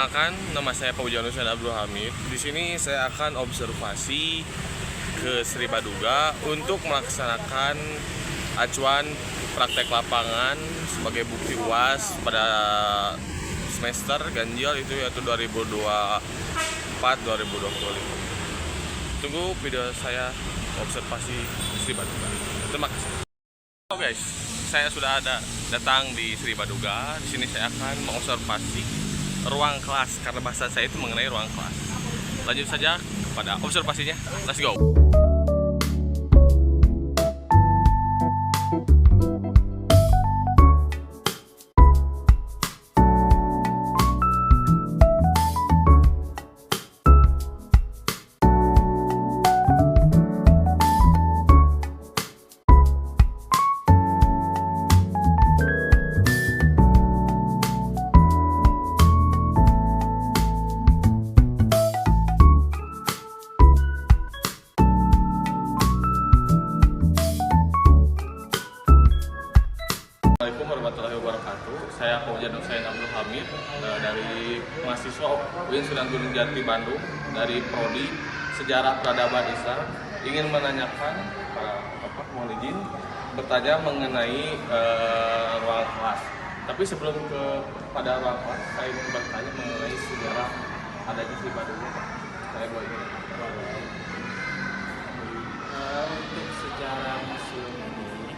Perkenalkan, nama saya Paujanus Abdul Hamid. Di sini saya akan observasi ke Sri Baduga untuk melaksanakan acuan praktek lapangan sebagai bukti UAS pada semester ganjil itu yaitu 2024-2025. Tunggu video saya observasi Sri Baduga. Terima kasih. Halo guys, saya sudah datang di Sri Baduga. Di sini saya akan mengobservasi ruang kelas karena bahasa saya itu mengenai ruang kelas. Lanjut saja kepada observasinya. Let's go. Assalamualaikum warahmatullahi wabarakatuh. Saya Paujanus Abdul Hamid dari mahasiswa UIN Sunan Gunung Jati Bandung dari Prodi Sejarah Peradaban Islam. Ingin menanyakan, mohon izin bertanya mengenai ruang kelas. Tapi sebelum pada ruang kelas, saya ingin bertanya mengenai sejarah adanya Sri Baduga. Saya boleh izin. Untuk sejarah museum ini,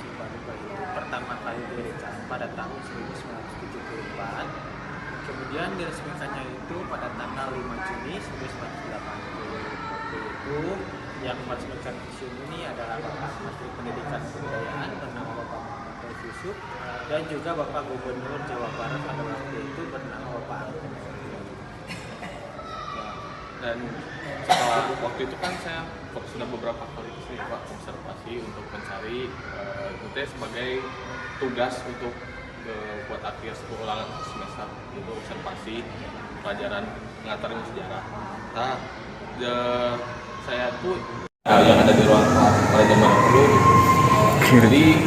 Sri Baduga itu pertama kali didirikan pada tahun 1974, kemudian diresmikannya itu pada tanggal 5 Juni 1980. Waktu itu yang meresmikan museum ini adalah Bapak Menteri Pendidikan dan Kebudayaan bernama Bapak Muhammad Yusuf dan juga Bapak Gubernur Jawa Barat pada waktu itu bernama Bapak Angkut. Dan setelah waktu itu kan saya sudah beberapa kali kesini Pak observasi untuk mencari itu sebagai tugas untuk buat akhir ulangan semester itu observasi pelajaran pengetahuan sejarah. Nah, saya tuh yang ada di ruang kelas pada zaman dulu. Jadi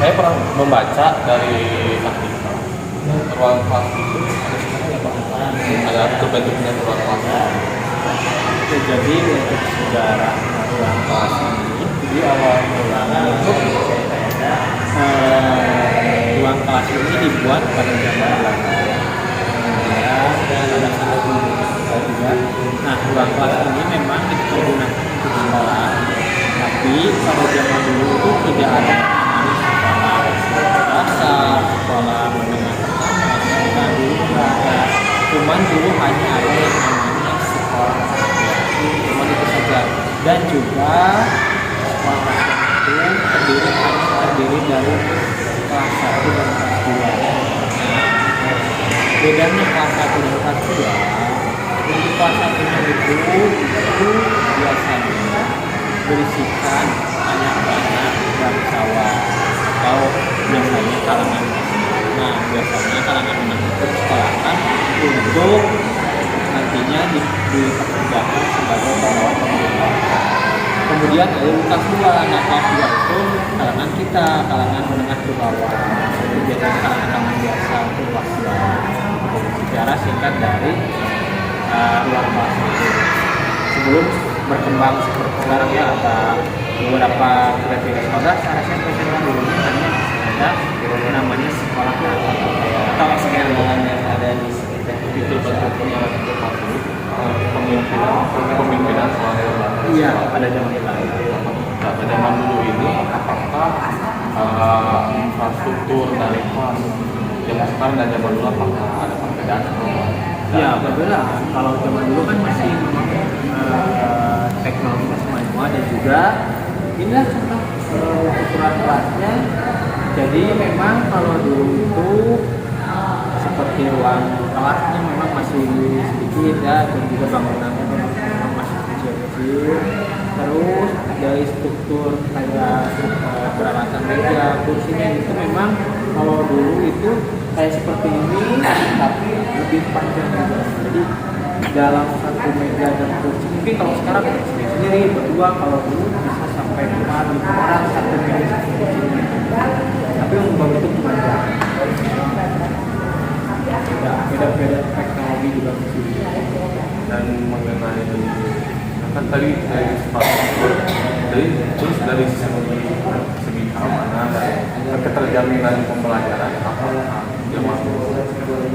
saya pernah membaca dari artikel ruang kelas itu ada bentuknya ruang kelas. Jadi untuk sejarah ruang kelas ini di awal mula ruang kelas ini dibuat pada zaman Belanda. Pada saat juga. Nah, ruang kelas ini memang digunakan untuk sekolah, tapi pada zaman dulu itu tidak ada sekolah dasar, sekolah menengah pertama, dan dulu tidak ada. Cuman dulu hanya ada yang namanya sekolah rakyat, cuma itu saja. Dan juga sekolah rakyat itu terdiri dari kelas 1 dan kelas 2. Bedanya kelas 1 dan kelas 2, untuk kelas 1-nya itu biasanya berisikan anak-anak bangsawan atau biasanya kalangan. Nah, biasanya kalangan menengah itu disekolahkan untuk nantinya dipekerjakan sebagai pegawai pemerintah. Kemudian ada kelas 2. Nah, kelas 2 itu kalangan kita, kalangan menengah ke bawah. Itu biasanya kalangan biasa untuk kelas 2. Secara singkat dari ruang kelas itu. Sebelum berkembang seperti sekarang ya, ada beberapa kira-kira sekolah SMP dulunya hanya ada namanya sekolah atau SKL yang ada di sekitar itu bentuknya pemimpinan iya pada zaman Belanda. Nah, pada zaman dulu ini apakah infrastruktur dari kelas yang sekarang dan zaman dulu apakah ada perbedaan? Ya, perbedaan. Kalau zaman dulu kan masih teknologi masih maju dan juga inilah contoh ukuran kelasnya. Jadi memang kalau dulu itu seperti ruang kelasnya memang masih sedikit ya, dan juga bangunannya memang masih kecil-kecil. Terus dari struktur kayak peralatan meja, kursinya itu memang kalau dulu itu kayak seperti ini, tapi lebih panjang juga. Jadi dalam satu meja dan kursi mungkin kalau sekarang sendiri berdua, kalau dulu bisa sampai 5 orang satu meja satu kursi. Tapi untuk itu panjang. Beda kan tadi dari infrastruktur, terus dari segi keamanan dan keterjaminan pembelajaran apakah jemaah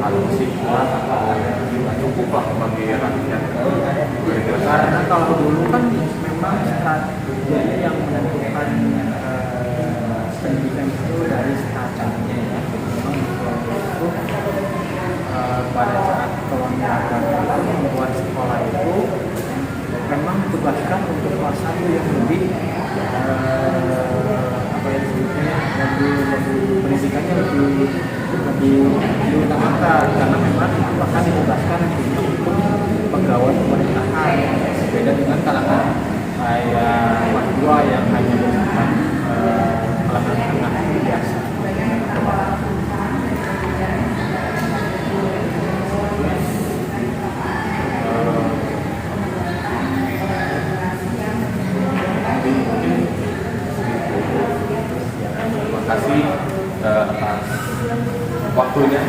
masih kuat atau cukup lah bagi rakyat. Karena kalau dulu kan memang strateginya yang menentukan pendidikan itu dari stratanya ya. Memang itu pada saat kolonial agama itu membuat sekolah itu memang ditugaskan untuk kelas 1 yang lebih apa ya disebutnya lebih pendidikannya lebih diutamakan karena memang bahkan ditugaskan untuk pegawai pemerintahan, beda dengan kalangan kayak kelas 2 yang hanya bersifat kalangan menengah biasa. Terima kasih atas waktunya,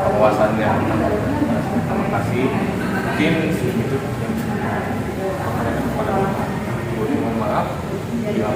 pengawasannya. Terima kasih. Mungkin itu yang sampaikan kepada mohon maaf bila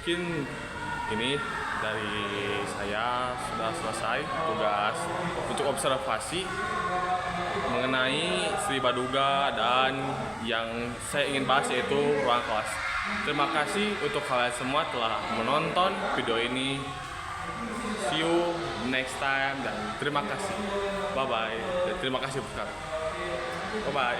mungkin ini dari saya sudah selesai tugas untuk observasi mengenai Sri Baduga dan yang saya ingin bahas yaitu ruang kelas. Terima kasih untuk kalian semua telah menonton video ini. See you next time dan terima kasih. Bye bye. Dan terima kasih Bukar. Bye bye.